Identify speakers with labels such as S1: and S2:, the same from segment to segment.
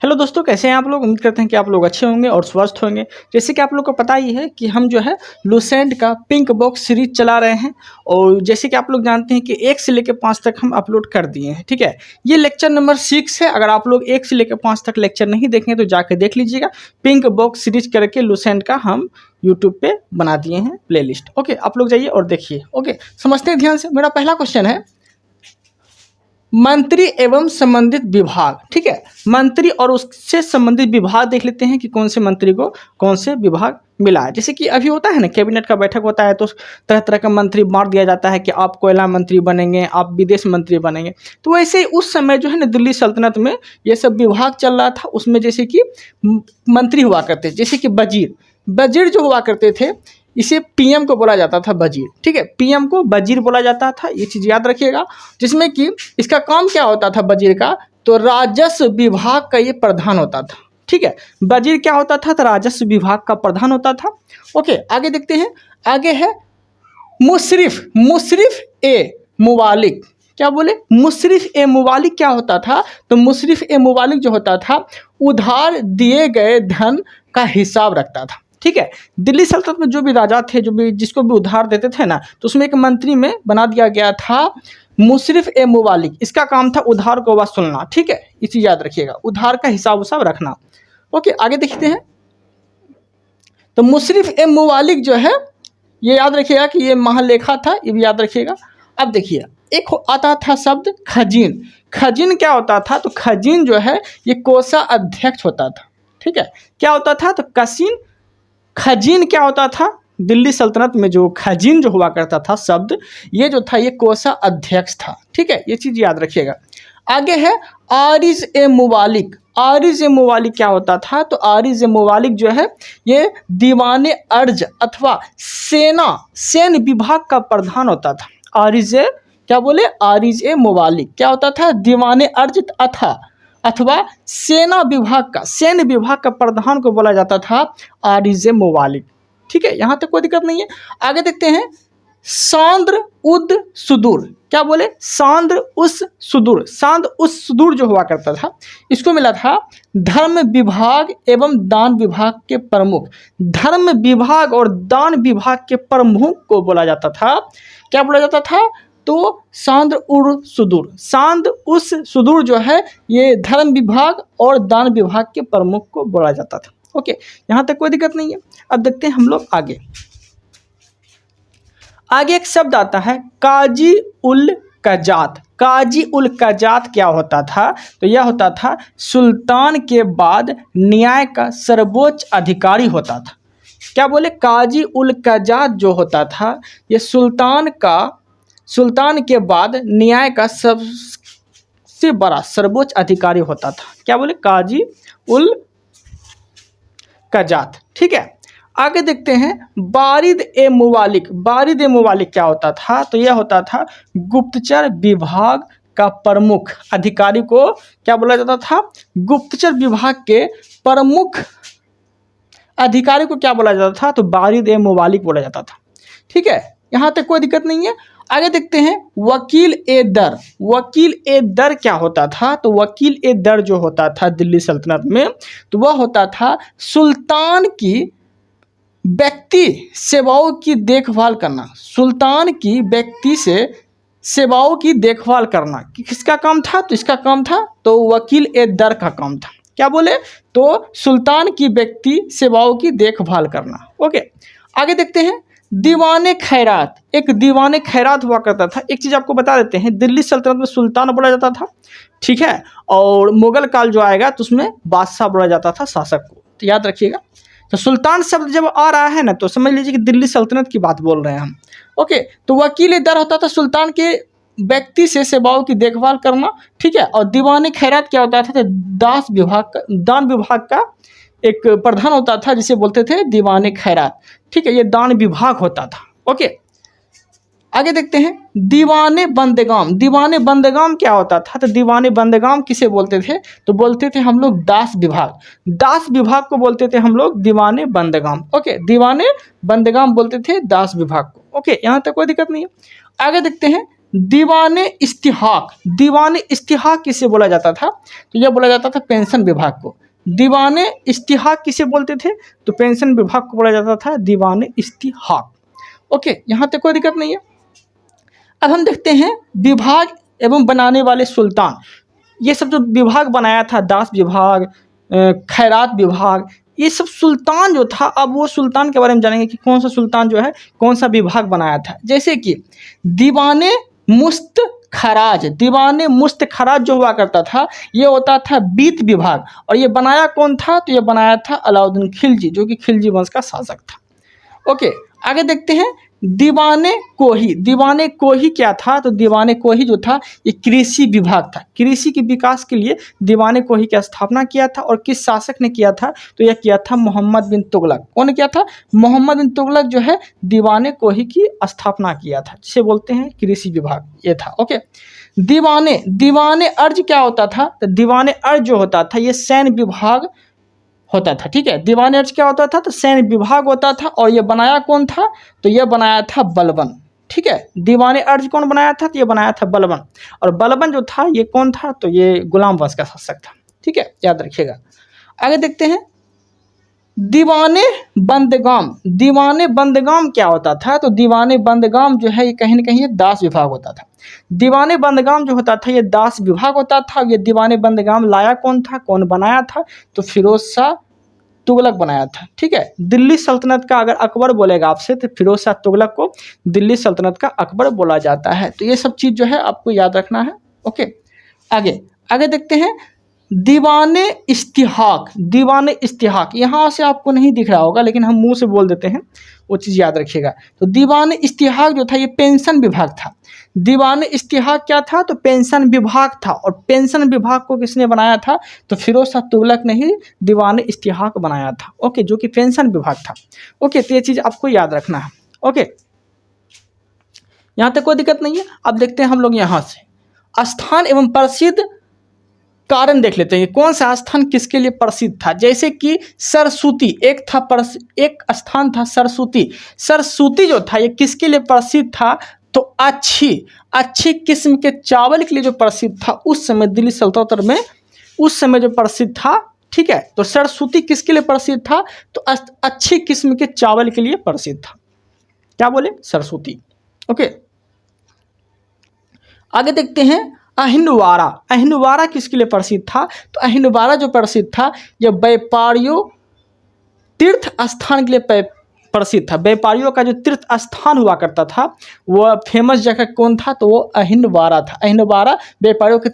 S1: Hello दोस्तों, कैसे हैं आप लोग। उम्मीद करते हैं कि आप लोग अच्छे होंगे और स्वस्थ होंगे। जैसे कि आप लोग को पता ही है कि हम जो है लुसेंट का पिंक बॉक्स सीरीज चला रहे हैं और जैसे कि आप लोग जानते हैं कि 1 से लेकर 5 तक हम अपलोड कर दिए हैं। ठीक है, ये लेक्चर नंबर 6 है। अगर आप लोग 1 से लेकर 5 तक लेक्चर नहीं देखें तो जाके देख लीजिएगा। पिंक बॉक्स सीरीज करके लुसेंट का हम यूट्यूब पे बना दिए हैं प्लेलिस्ट। ओके, आप लोग जाइए और देखिए। ओके, समझते हैं ध्यान से। मेरा पहला क्वेश्चन है मंत्री एवं संबंधित विभाग। ठीक है, मंत्री और उससे संबंधित विभाग देख लेते हैं कि कौन से मंत्री को कौन से विभाग मिला है। जैसे कि अभी होता है ना, कैबिनेट का बैठक होता है तो तरह तरह का मंत्री बांट दिया जाता है कि आप कोयला मंत्री बनेंगे, आप विदेश मंत्री बनेंगे। तो वैसे ही उस समय जो है ना दिल्ली सल्तनत में ये सब विभाग चल रहा था। उसमें जैसे कि मंत्री हुआ करते थे, जैसे कि वजीर जो हुआ करते थे इसे पीएम को बोला जाता था वजीर। ठीक है, पीएम को वजीर बोला जाता था, ये चीज़ याद रखिएगा। जिसमें कि इसका काम क्या होता था वजीर का, तो राजस्व विभाग का ये प्रधान होता था। ठीक है, वजीर क्या होता था, तो राजस्व विभाग का प्रधान होता था। ओके, आगे देखते हैं। आगे है मुशर्रिफ ए मुबालिक। क्या बोले, मुशर्रिफ ए मुबालिक क्या होता था, तो मुशर्रिफ ए मुबालिक जो होता था उधार दिए गए धन का हिसाब रखता था। ठीक है, दिल्ली सल्तनत में जो भी राजा थे, जो भी जिसको भी उधार देते थे ना, तो उसमें एक मंत्री में बना दिया गया था मुशर्रिफ ए मुबालिक। इसका काम था उधार को वसूलना। ठीक है, ये चीज़ याद रखिएगा, उधार का हिसाब उसाब रखना। ओके, आगे देखते हैं। तो मुशर्रिफ ए मुबालिक जो है ये याद रखिएगा कि ये महालेखा था, ये भी याद रखिएगा। अब देखिए, एक आता था शब्द खजीन। खजीन क्या होता था, तो खजीन जो है ये कोषाध्यक्ष होता था। ठीक है, क्या होता था, तो खजीन क्या होता था, दिल्ली सल्तनत में जो खजीन जो हुआ करता था शब्द, ये जो था ये कोषाध्यक्ष था। ठीक है, ये चीज़ याद रखिएगा। आगे है आरिज ए मुबालिक। आरिज ए मुबालिक क्या होता था, तो आरिज ए मुबालिक जो है ये दीवाने अर्ज अथवा सेन विभाग का प्रधान होता था। आरिज ए क्या बोले, आरिज ए मुबालिक क्या होता था, दीवाने अर्ज अथवा सैन्य विभाग का प्रधान को बोला जाता था आरिज ए मुबालिक। ठीक है, यहाँ तक कोई दिक्कत नहीं है। आगे देखते हैं। सांद्र उद सुदूर। क्या बोले, सांद्र उस सुदूर जो हुआ करता था इसको मिला था धर्म विभाग एवं दान विभाग के प्रमुख। धर्म विभाग और दान विभाग के प्रमुख को बोला जाता था, क्या बोला जाता था, तो सांद्र उस सुदूर जो है ये धर्म विभाग और दान विभाग के प्रमुख को बोला जाता था। ओके, यहाँ तक कोई दिक्कत नहीं है। अब देखते हैं हम लोग आगे एक शब्द आता है काजी उल कजात। काजी उल कजात क्या होता था, तो यह होता था सुल्तान के बाद न्याय का सर्वोच्च अधिकारी होता था। क्या बोले, काजी उल कजात जो होता था ये सुल्तान के बाद न्याय का सबसे बड़ा सर्वोच्च अधिकारी होता था। क्या बोले, काजी उल कजात। ठीक है, आगे देखते हैं। बारिद ए मुबालिक। बारिद ए मुबालिक क्या होता था, तो यह होता था गुप्तचर विभाग का प्रमुख अधिकारी को क्या बोला जाता था, गुप्तचर विभाग के प्रमुख अधिकारी को क्या बोला जाता था, तो बारिद ए मुबालिक बोला जाता था। ठीक है, यहाँ तक कोई दिक्कत नहीं है। आगे देखते हैं। वकील ए दर। वकील ए दर क्या होता था, तो वकील ए दर जो होता था दिल्ली सल्तनत में, तो वह होता था सुल्तान की व्यक्ति सेवाओं की देखभाल करना। सुल्तान की व्यक्ति से सेवाओं की देखभाल करना किसका काम था, तो इसका काम था तो वकील ए दर का काम था। क्या बोले, तो सुल्तान की व्यक्ति सेवाओं की देखभाल करना। ओके, आगे देखते हैं। दीवाने खैरात। एक दीवाने खैरात हुआ करता था। एक चीज़ आपको बता देते हैं, दिल्ली सल्तनत में सुल्तान बोला जाता था। ठीक है, और मुगल काल जो आएगा तो उसमें बादशाह बोला जाता था शासक को, तो याद रखिएगा। तो सुल्तान शब्द जब आ रहा है ना तो समझ लीजिए कि दिल्ली सल्तनत की बात बोल रहे हैं हम। ओके, तो वकील दर होता था सुल्तान के व्यक्ति से सेवाओं की देखभाल करना। ठीक है, और दीवाने खैरात क्या होता था, तो दान विभाग का एक प्रधान होता था जिसे बोलते थे दीवाने खैरात। ठीक है, ये दान विभाग होता था। ओके, आगे देखते हैं। दीवाने बंदगाम। दीवाने बंदगाम क्या होता था, तो दीवाने बंदगाम किसे बोलते थे, तो बोलते थे हम लोग दास विभाग को बोलते थे हम लोग दीवाने बंदगाम। ओके, दीवाने बंदगाम बोलते थे दास विभाग को। ओके, यहाँ तक कोई दिक्कत नहीं है। आगे देखते हैं। दीवाने इस्तिहाक, दीवाने इस्तिहाक किसे बोला जाता था? तो यह बोला जाता था पेंशन विभाग को। दीवाने इस्तिहाक किसे बोलते थे? तो पेंशन विभाग को बोला जाता था दीवाने इस्तिहाक। ओके, यहाँ तक कोई दिक्कत नहीं है। अब हम देखते हैं विभाग एवं बनाने वाले सुल्तान। ये सब जो विभाग बनाया था, दास विभाग, खैरात विभाग, ये सब सुल्तान जो था, अब वो सुल्तान के बारे में जानेंगे कि कौन सा सुल्तान जो है कौन सा विभाग बनाया था। जैसे कि दीवाने मुस्त खराज, दीवाने मुस्त खराज जो हुआ करता था ये होता था बीत विभाग, और ये बनाया कौन था? तो ये बनाया था अलाउद्दीन खिलजी, जो कि खिलजी वंश का शासक था। ओके, आगे देखते हैं दीवाने कोही। दीवाने कोही क्या था? तो दीवाने कोही जो था ये कृषि विभाग था। कृषि के विकास के लिए दीवाने कोही की स्थापना किया था, और किस शासक ने किया था? तो यह किया था मोहम्मद बिन तुगलक। कौन किया था? मोहम्मद बिन तुगलक जो है दीवाने कोही की स्थापना किया था, जिसे बोलते हैं कृषि विभाग, ये था। ओके, दीवाने, दीवाने अर्ज क्या होता था? तो दीवाने अर्ज जो होता था ये सैन्य विभाग होता था। ठीक है, दीवाने अर्ज क्या होता था? तो सैन्य विभाग होता था, और ये बनाया कौन था? तो ये बनाया था बलबन। ठीक है, दीवाने अर्ज कौन बनाया था? तो ये बनाया था बलबन, और बलबन जो था ये कौन था? तो ये गुलाम वंश का शासक था। ठीक है, याद रखिएगा। आगे देखते हैं दीवाने बंदगाम। दीवाने बंदगाम क्या होता था? तो दीवाने बंदगाम जो है ये कहीं ना कहीं एक दास विभाग होता था। दीवाने बंदगाम जो होता था ये दास विभाग होता था। ये दीवाने बंदगाम लाया कौन था, कौन बनाया था? तो फिरोज शाह तुगलक बनाया था। ठीक है, दिल्ली सल्तनत का अगर अकबर बोलेगा आपसे तो फिरोज शाह तुगलक को दिल्ली सल्तनत का अकबर बोला जाता है। तो ये सब चीज़ जो है आपको याद रखना है। ओके, आगे आगे देखते हैं दीवाने इस्तिहाक। दीवाने इस्तिहाक यहाँ से आपको नहीं दिख रहा होगा, लेकिन हम मुंह से बोल देते हैं, वो चीज़ याद रखिएगा। तो दीवाने इस्तिहाक जो था ये पेंशन विभाग था। दीवाने इस्तिहाक क्या था? तो पेंशन विभाग था, और पेंशन विभाग को किसने बनाया था? तो फिरोज शाह तुगलक ने ही दीवाने इस्तिहाक बनाया था। ओके, जो कि पेंशन विभाग था। ओके, तो ये चीज़ आपको याद रखना है। ओके, यहाँ तक कोई दिक्कत नहीं है। अब देखते हैं हम लोग यहाँ से स्थान एवं प्रसिद्ध कारण देख लेते हैं, कौन सा स्थान किसके लिए प्रसिद्ध था। जैसे कि सरस्वती एक था, एक स्थान था सरस्वती। सरस्वती जो था ये किसके लिए प्रसिद्ध था? तो अच्छी किस्म के चावल के लिए जो प्रसिद्ध था उस समय दिल्ली सल्तनत में, उस समय जो प्रसिद्ध था। ठीक है, तो सरस्वती किसके लिए प्रसिद्ध था? तो अच्छी किस्म के चावल के लिए प्रसिद्ध था। क्या बोले? सरस्वती। ओके, आगे देखते हैं अहिंदवाड़ा। अहिंदवाड़ा किसके लिए प्रसिद्ध था? तो अहिंदवाड़ा जो प्रसिद्ध था यह व्यापारियों तीर्थ स्थान के लिए प्रसिद्ध था। व्यापारियों का जो तीर्थ स्थान हुआ करता था वह फेमस जगह कौन था? तो वो अहिंदवाड़ा था। अहिंदवाड़ा व्यापारियों के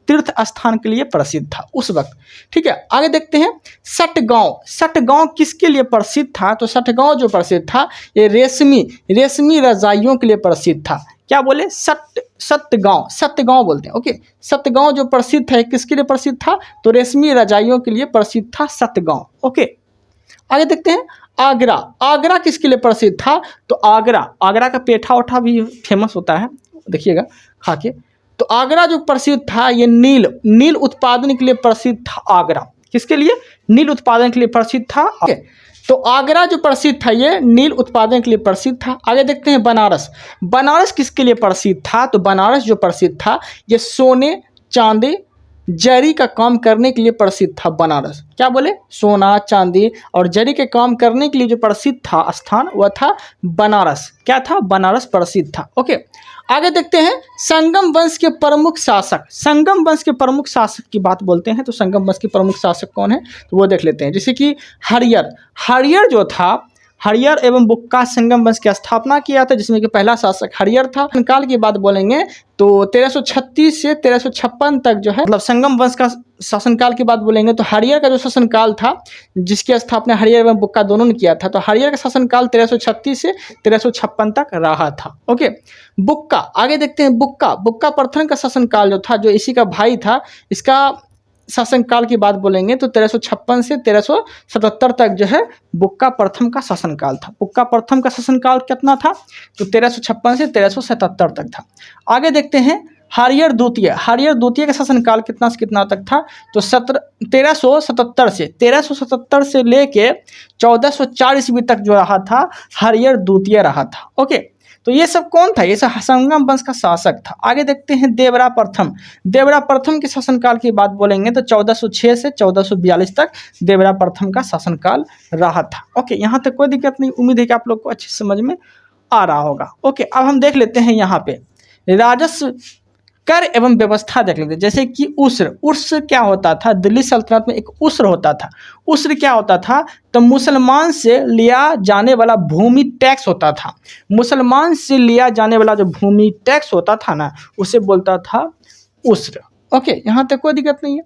S1: तीर्थ स्थान के लिए प्रसिद्ध था उस वक्त। ठीक है, आगे देखते हैं सटगांव। सटगांव किसके लिए प्रसिद्ध था? तो सटगांव जो प्रसिद्ध था ये रेशमी रजाइयों के लिए प्रसिद्ध था। क्या बोले? सत्यगांव, सत्यगांव बोलते हैं। ओके, सत्यगांव जो प्रसिद्ध है किसके लिए प्रसिद्ध था? तो रेशमी रजाइयों के लिए प्रसिद्ध था सत्यगांव। ओके, आगे देखते हैं आगरा। आगरा किसके लिए प्रसिद्ध था? तो आगरा का पेठा उठा भी फेमस होता है, देखिएगा खा के। तो आगरा जो प्रसिद्ध था ये नील उत्पादन के लिए प्रसिद्ध था। आगरा किसके लिए? नील उत्पादन के लिए प्रसिद्ध था। ओके, तो आगरा जो प्रसिद्ध था ये नील उत्पादन के लिए प्रसिद्ध था। आगे देखते हैं बनारस। बनारस किसके लिए प्रसिद्ध था? तो बनारस जो प्रसिद्ध था ये सोने चांदी जरी का काम करने के लिए प्रसिद्ध था। बनारस क्या बोले? सोना चांदी और जरी के काम करने के लिए जो प्रसिद्ध था स्थान वह था बनारस। क्या था? बनारस प्रसिद्ध था। ओके, आगे देखते हैं संगम वंश के प्रमुख शासक। संगम वंश के प्रमुख शासक की बात बोलते हैं तो संगम वंश के प्रमुख शासक कौन है तो वो देख लेते हैं। जैसे कि हरियर जो था, हरियर एवं बुक्का संगम वंश की स्थापना किया था, जिसमें कि पहला शासक हरियर था। काल की बात बोलेंगे तो 1336 से 1356 तक जो है मतलब संगम वंश का शासनकाल की बात बोलेंगे तो हरियर का जो शासनकाल था जिसकी स्थापना हरियर एवं बुक्का दोनों ने किया था, तो हरियर का शासनकाल 1336 से 1356 तक रहा था। ओके, बुक्का आगे देखते हैं। बुक्का प्रथम का शासनकाल जो था, जो इसी का भाई था, इसका शासनकाल की बात बोलेंगे तो 1356 से 1377 तक जो है बुक्का प्रथम का शासनकाल था। बुक्का प्रथम का शासनकाल कितना था तो 1356 से 1377 तक था। आगे देखते हैं हरियर द्वितीय का शासनकाल कितना से कितना तक था तो 1377 से लेके 1404 ईस्वी तक जो रहा था हरियर द्वितीय रहा था। ओके, तो ये सब कौन था? ये सब संगम वंश का शासक था। आगे देखते हैं देवरा प्रथम। देवरा प्रथम के शासनकाल की बात बोलेंगे तो 1406 से 1442 तक देवरा प्रथम का शासनकाल रहा था। ओके, यहाँ तक कोई दिक्कत नहीं, उम्मीद है कि आप लोग को अच्छी समझ में आ रहा होगा। ओके, अब हम देख लेते हैं यहाँ पे राजस्व कर एवं व्यवस्था देख लेते हैं। जैसे कि उस्र क्या होता था? दिल्ली सल्तनत में एक उस्र होता था। उस्र क्या होता था? तो मुसलमान से लिया जाने वाला भूमि टैक्स होता था। मुसलमान से लिया जाने वाला जो भूमि टैक्स होता था ना, उसे बोलता था उस्र। ओके, यहाँ तक कोई दिक्कत नहीं है।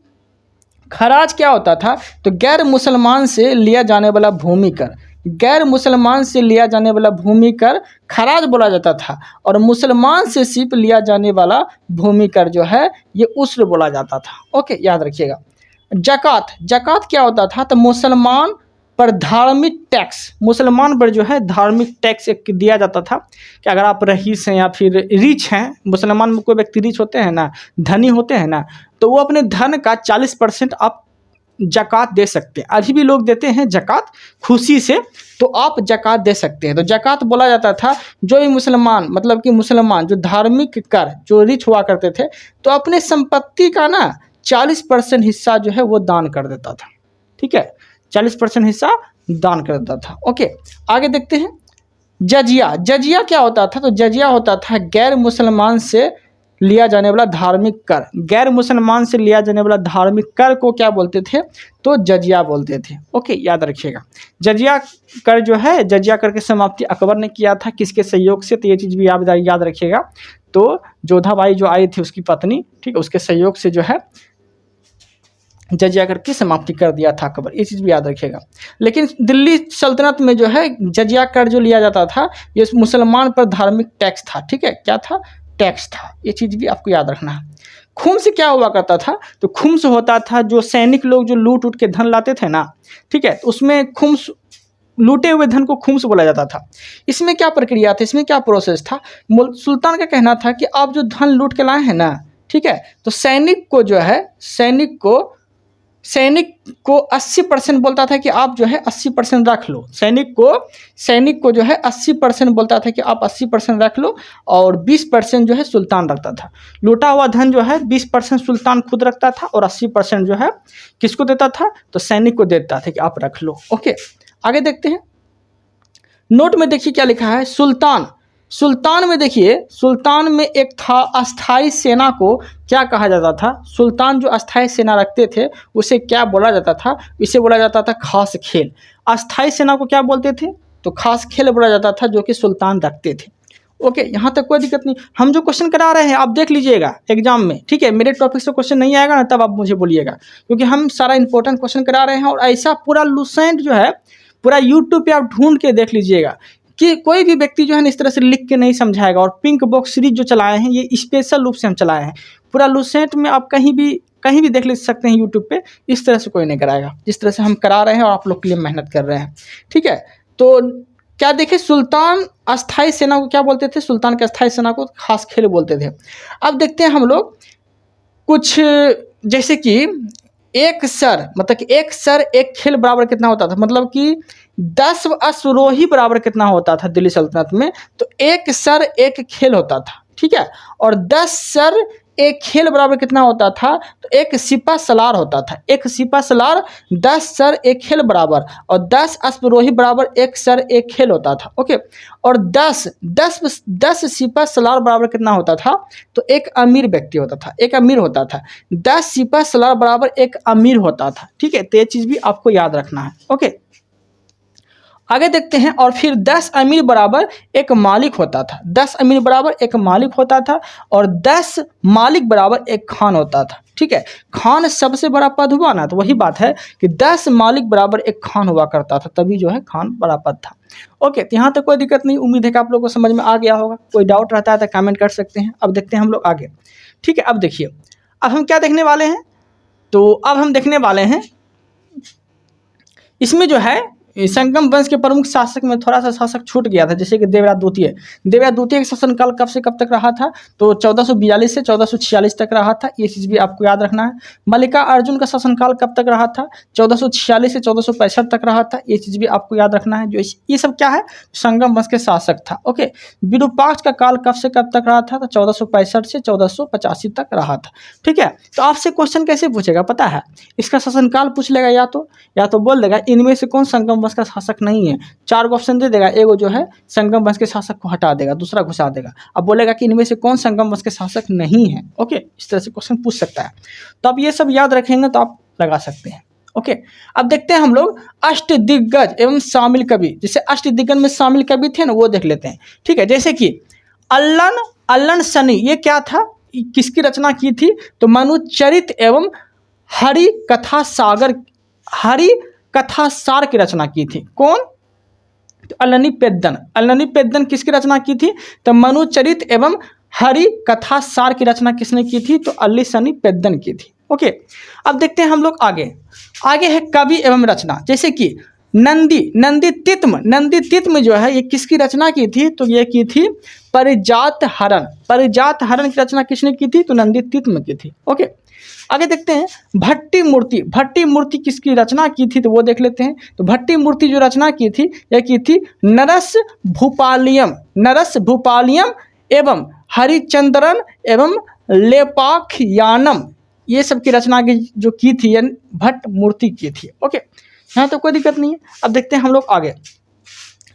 S1: खराज क्या होता था? तो गैर मुसलमान से लिया जाने वाला भूमि कर, गैर मुसलमान से लिया जाने वाला भूमि कर खराज बोला जाता था, और मुसलमान से सिर्फ लिया जाने वाला भूमि कर जो है ये उस्र बोला जाता था। ओके, याद रखिएगा। जकात, जकात क्या होता था? तो मुसलमान पर धार्मिक टैक्स, मुसलमान पर जो है धार्मिक टैक्स एक दिया जाता था कि अगर आप रईस हैं या फिर रिच हैं, मुसलमान में कोई व्यक्ति रिच होते हैं ना, धनी होते हैं ना, तो वो अपने धन का 40% आप जकात दे सकते हैं। अभी भी लोग देते हैं जकात खुशी से, तो आप जकात दे सकते हैं। तो जकात बोला जाता था जो भी मुसलमान, मतलब कि मुसलमान जो धार्मिक कर, जो रिच हुआ करते थे, तो अपने संपत्ति का ना 40% हिस्सा जो है वो दान कर देता था। ठीक है, 40% हिस्सा दान कर देता था। ओके, आगे देखते हैं जजिया। जजिया क्या होता था? तो जजिया होता था गैर मुसलमान से लिया जाने वाला धार्मिक कर। गैर मुसलमान से लिया जाने वाला धार्मिक कर को क्या बोलते थे? तो जजिया बोलते थे। ओके, याद रखिएगा। जजिया कर जो है, जजिया कर की समाप्ति अकबर ने किया था, किसके सहयोग से? तो ये चीज़ भी याद रखिएगा। तो जोधाबाई जो आई थी उसकी पत्नी, ठीक है, उसके सहयोग से जो है जजिया कर की समाप्ति कर दिया था अकबर, ये चीज़ भी याद रखिएगा। लेकिन दिल्ली सल्तनत में जो है जजिया कर जो लिया जाता था ये मुसलमान पर धार्मिक टैक्स था। ठीक है, क्या था? टैक्स था। ये चीज़ भी आपको याद रखना है। खुम्स क्या हुआ करता था? तो खुम्स होता था जो सैनिक लोग जो लूट उठ के धन लाते थे ना, ठीक है, तो उसमें खुम्स, लूटे हुए धन को खुम्स बोला जाता था। इसमें क्या प्रक्रिया था? इसमें क्या प्रोसेस था? सुल्तान का कहना था कि आप जो धन लूट के लाए हैं ना, ठीक है, तो सैनिक को जो है, सैनिक को 80% बोलता था कि आप जो है 80% रख लो। सैनिक को जो है 80% बोलता था कि आप 80% रख लो, और 20% जो है सुल्तान रखता था। लूटा हुआ धन जो है 20% सुल्तान खुद रखता था, और 80% जो है किसको देता था? तो सैनिक को देता था कि आप रख लो। ओके, आगे देखते हैं। नोट में देखिए क्या लिखा है। सुल्तान में देखिए, सुल्तान में एक था अस्थाई सेना को क्या कहा जाता था? सुल्तान जो अस्थाई सेना रखते थे उसे क्या बोला जाता था? इसे बोला जाता था खास खेल। अस्थाई सेना को क्या बोलते थे? तो खास खेल बोला जाता था, जो कि सुल्तान रखते थे। ओके, यहाँ तक कोई दिक्कत नहीं। हम जो क्वेश्चन करा रहे हैं आप देख लीजिएगा एग्जाम में, ठीक है। मेरे टॉपिक से क्वेश्चन नहीं आएगा ना, तब आप मुझे बोलिएगा, क्योंकि हम सारा इंपॉर्टेंट क्वेश्चन करा रहे हैं। और ऐसा पूरा लुसेंट जो है पूरा यूट्यूब पे आप ढूंढ के देख लीजिएगा कि कोई भी व्यक्ति जो है इस तरह से लिख के नहीं समझाएगा। और पिंक बॉक्स सीरीज जो चलाए हैं ये स्पेशल रूप से हम चलाए हैं। पूरा लुसेंट में आप कहीं भी देख ले सकते हैं यूट्यूब पे, इस तरह से कोई नहीं कराएगा जिस तरह से हम करा रहे हैं और आप लोग के लिए मेहनत कर रहे हैं, ठीक है। तो क्या देखें, सुल्तान अस्थाई सेना को क्या बोलते थे? सुल्तान के अस्थाई सेना को खास खेल बोलते थे। अब देखते हैं हम लोग कुछ, जैसे कि एक सर, मतलब कि एक सर एक खेल बराबर कितना होता था? मतलब कि 10 अश्वरोही बराबर कितना होता था दिल्ली सल्तनत में? तो एक सर एक खेल होता था, ठीक है। और 10 सर एक खेल बराबर कितना होता था? तो एक सिपा सलार होता था। एक सिपा सलार 10 सर एक खेल बराबर, और 10 अश्वरोही बराबर एक सर एक खेल होता था। ओके, और 10 सिपा सलार बराबर कितना होता था? तो एक अमीर व्यक्ति होता था, एक अमीर होता था। 10 सिपा सलार बराबर एक अमीर होता था, ठीक है। तो ये चीज़ भी आपको याद रखना है। ओके, आगे देखते हैं। और फिर 10 अमीर बराबर एक मालिक होता था। 10 अमीर बराबर एक मालिक होता था, और 10 मालिक बराबर एक खान होता था, ठीक है। खान सबसे बड़ा पद हुआ ना, तो वही बात है कि 10 मालिक बराबर एक खान हुआ करता था, तभी जो है खान बड़ा पद था। ओके, तो यहाँ तक कोई दिक्कत नहीं। उम्मीद है कि आप लोगों को समझ में आ गया होगा। कोई डाउट रहता है तो कमेंट कर सकते हैं। अब देखते हैं हम लोग आगे, ठीक है। अब देखिए, अब हम क्या देखने वाले हैं? तो अब हम देखने वाले हैं इसमें जो है संगम वंश के प्रमुख शासक में थोड़ा सा शासक छूट गया था, जैसे कि देवराज द्वितीय। देवराज द्वितीय का शासनकाल कब से कब तक रहा था? तो 1442 से 1446 तक रहा था, ये चीज़ भी आपको याद रखना है। मल्लिका अर्जुन का शासनकाल कब तक रहा था? 1446 से 1465 तक रहा था, ये चीज़ भी आपको याद रखना है। जो ये सब क्या है? संगम वंश के शासक था। ओके, विरूपाक्ष का काल कब से कब तक रहा था? तो 1465 से 1485 तक रहा था। ठीक है, तो आपसे क्वेश्चन कैसे पूछेगा पता है? इसका शासनकाल पूछ लेगा, या तो बोल देगा इनमें से कौन संगम वंश का शासक नहीं है। 4 ऑप्शन दे देगा, एगो जो है संगम वंश के शासक को हटा देगा, दूसरा घुसा देगा। अब बोलेगा कि इनमें से कौन संगम वंश के शासक नहीं है। ओके, इस तरह से क्वेश्चन पूछ सकता है। तो आप ये सब याद रखेंगे तो आप लगा सकते हैं। ओके, अब देखते हैं हम लोग अष्टदिग्गज एवं शामिल कवि। जैसे अष्टदिग्गज में शामिल कवि थे ना, वो देख लेते हैं। ठीक है, जैसे कि अल्लन सनी, ये क्या था, किसकी रचना की थी? तो मनुचरित एवं हरि कथा सार की रचना की थी। कौन? तो अल्लनी पेद्दन किसकी रचना की थी? तो मनुचरित एवं हरि कथा सार की रचना किसने की थी? तो अल्लिसनी पेद्दन की थी। ओके, अब देखते हैं हम लोग आगे है कवि एवं रचना। जैसे कि नंदी तित्म जो है, ये किसकी रचना की थी? तो ये की थी परिजात हरण की रचना किसने की थी? तो नंदी तित्म की थी। ओके, आगे देखते हैं भट्टी मूर्ति किसकी रचना की थी? तो वो देख लेते हैं। तो भट्टी मूर्ति जो रचना की थी, यह की थी नरस भूपालियम एवं हरिचंद्रन एवं लेपाखयानम, ये सब की रचना जो की थी भट्ट मूर्ति की थी। ओके, यहाँ तो कोई दिक्कत नहीं है। अब देखते हैं हम लोग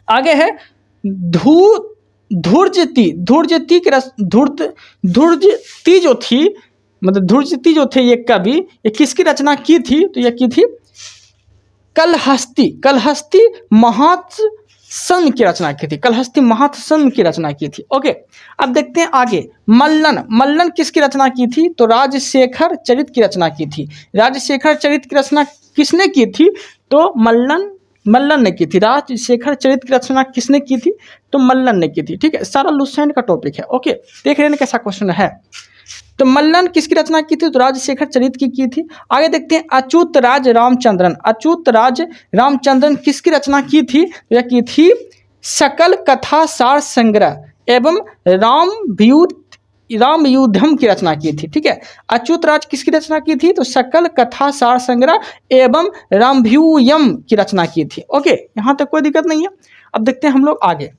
S1: आगे है धुर्जती जो थी, मतलब धुर्जती जो थे ये कवि, ये किसकी रचना की थी? तो ये की थी कलहस्ती महात्सम की रचना की थी। की रचना की थी। ओके, अब देखते हैं आगे मल्लन किसकी रचना की थी? तो राजशेखर चरित की रचना की थी। राजशेखर चरित की रचना किसने की थी? तो मल्लन ने की थी। राजशेखर चरित की रचना किसने की थी? तो मल्लन ने की थी। ठीक है, सारा लुसेंट का टॉपिक है। ओके, देख रहे हैं कैसा क्वेश्चन है। तो मल्लन किसकी रचना की थी? तो राजशेखर चरित की थी। आगे देखते हैं अच्युत राज रामचंद्रन किसकी रचना की थी? तो यह की थी सकल कथा सार संग्रह एवं रामयुद्धम की रचना की थी। ठीक है, अच्युत राज किसकी रचना की थी? तो सकल कथा सार संग्रह एवं रामभ्यूयम की रचना की थी। ओके, यहाँ तक कोई दिक्कत नहीं है। अब देखते हैं हम लोग आगे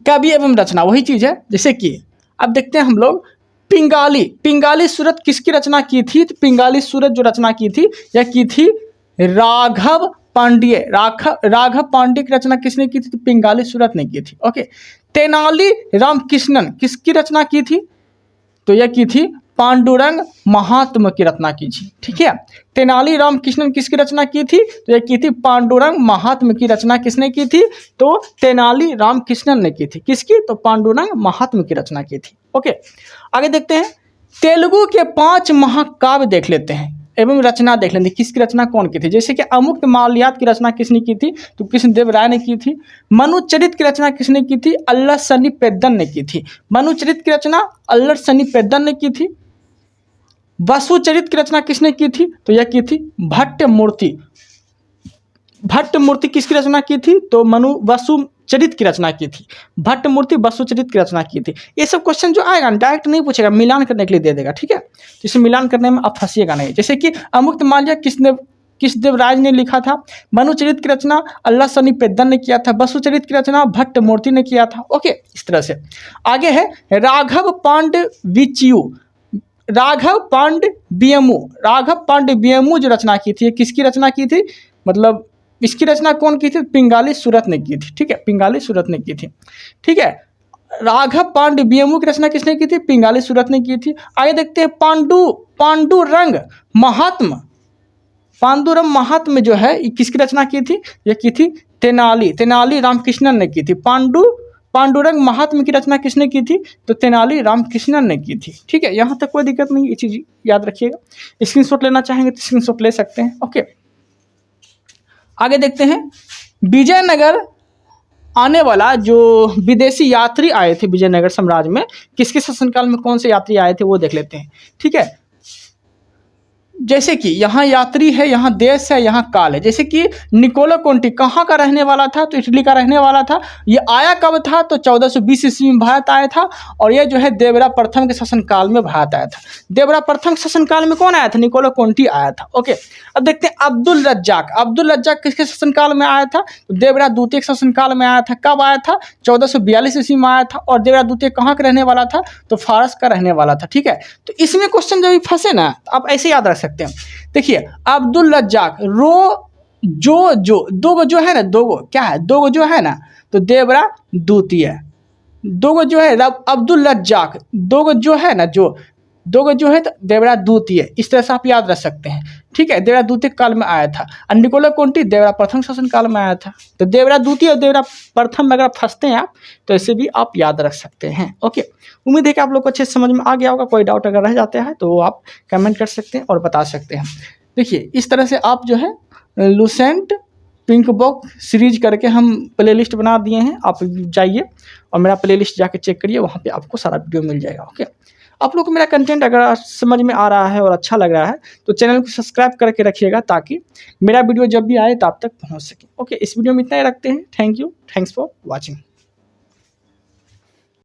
S1: कवि एवं रचना, वही चीज है। जैसे कि अब देखते हैं हम लोग पिंगाली सूरत किसकी रचना की थी? तो पिंगाली सूरत जो रचना की थी, यह की थी राघव पांड्य की रचना किसने की थी? तो पिंगाली सूरत ने की थी। ओके, तेनाली रामकृष्णन किसकी रचना की थी? तो यह की थी पांडुरंग महात्म की रचना की थी। ठीक है, तेनाली रामकृष्णन किसकी रचना की थी? तो यह की थी पांडुरंग महात्म की रचना किसने की थी? तो तेनाली रामकृष्णन ने की थी। किसकी? तो पांडुरंग महात्म की रचना की थी। ओके, आगे देखते हैं तेलुगु के 5 महाकाव्य देख लेते हैं एवं रचना देख लेते हैं, किसकी रचना कौन की थी। जैसे कि अमुक्त माल्यात की रचना किसने की थी? तो कृष्णदेव राय ने की थी। मनुचरित की रचना किसने की थी? अल्लसनी पेद्दन ने की थी। मनुचरित की रचना अल्लसनी पेद्दन ने की थी। वसुचरित की रचना किसने की थी? तो यह की थी भट्ट मूर्ति किसकी रचना की थी? तो वसुचरित की रचना की थी। भट्ट मूर्ति वसुचरित की रचना की थी। ये सब क्वेश्चन जो आएगा डायरेक्ट नहीं पूछेगा, मिलान करने के लिए दे देगा। ठीक है, जिसे मिलान करने में आप फंसिएगा नहीं। जैसे कि अमुक्त माल्या कृष्णदेव राय ने लिखा था। मनुचरित की रचना अल्लसनी पेद्दन ने किया था। वसुचरित की रचना भट्ट मूर्ति ने किया था। ओके, इस तरह से आगे है राघव पांड्य जो रचना की थी, किसकी रचना की थी? मतलब इसकी रचना कौन की थी? पिंगाली सूरत ने की थी। ठीक है, पिंगाली सूरत ने की थी। ठीक है, राघव पांड्य की रचना किसने की थी? पिंगाली सूरत ने की थी। आगे देखते हैं पांडुरंग महात्म जो है किसकी रचना की थी? यह की थी तेनाली रामकृष्णन ने की थी। पांडुरंग महात्म की रचना किसने की थी? तो तेनाली रामकृष्णन ने की थी। ठीक है, यहाँ तक कोई दिक्कत नहीं, ये चीज याद रखिएगा। स्क्रीनशॉट लेना चाहेंगे तो स्क्रीनशॉट ले सकते हैं। ओके, आगे देखते हैं विजयनगर आने वाला जो विदेशी यात्री आए थे विजयनगर साम्राज्य में, किसके शासनकाल में कौन से यात्री आए थे वो देख लेते हैं। ठीक है, जैसे कि यहाँ यात्री है, यहाँ देश है, यहाँ काल है। जैसे कि निकोलो कोंटी कहाँ का रहने वाला था, तो इटली का रहने वाला था। ये आया कब था, तो 1420 ईस्वी में भारत आया था। और ये जो है देवरा प्रथम के शासनकाल में भारत आया था। देवरा प्रथम के शासनकाल में कौन आया था, निकोलो कोंटी आया था। ओके, अब देखते हैं अब्दुल रज्जाक। अब्दुल रज्जाक किसके शासनकाल में आया था, तो देवरा द्वितीय के शासनकाल में आया था। कब आया था, 1442 ईस्वी में आया था। और देवरा द्वितीय कहाँ का रहने वाला था, तो फारस का रहने वाला था। ठीक है, तो इसमें क्वेश्चन जब फंसे ना, आप ऐसे याद रख सकते हैं। देखिए अब्दुल रज्जाक, जो दो गो जो है ना, दो गो क्या है, दो गो जो है ना, तो देवरा द्वितीय। दो गो जो है अब्दुल रज्जाक, दो गो जो है ना, दो गो जो है तो देवरा द्वितीय। इस तरह से आप याद रख सकते हैं। ठीक है, देवरा द्वितीय काल में आया था। और निकोलो कोंटी देवरा प्रथम शासन काल में आया था। तो देवरा द्वितीय और देवरा प्रथम में अगर फंसते हैं आप, तो ऐसे भी आप याद रख सकते हैं। ओके, उम्मीद है कि आप लोग को अच्छे समझ में आ गया होगा। कोई डाउट अगर रह जाते हैं तो आप कमेंट कर सकते हैं और बता सकते हैं। देखिए इस तरह से आप जो है लुसेंट पिंक बॉक्स सीरीज करके हम प्लेलिस्ट बना दिए हैं। आप जाइए और मेरा प्लेलिस्ट जाके चेक करिए, वहाँ पे आपको सारा वीडियो मिल जाएगा। ओके, आप लोग को मेरा कंटेंट अगर समझ में आ रहा है और अच्छा लग रहा है तो चैनल को सब्सक्राइब करके रखिएगा, ताकि मेरा वीडियो जब भी आए तो आप तक पहुँच सके। ओके, इस वीडियो में इतना ही रखते हैं। Thank you, thanks for watching.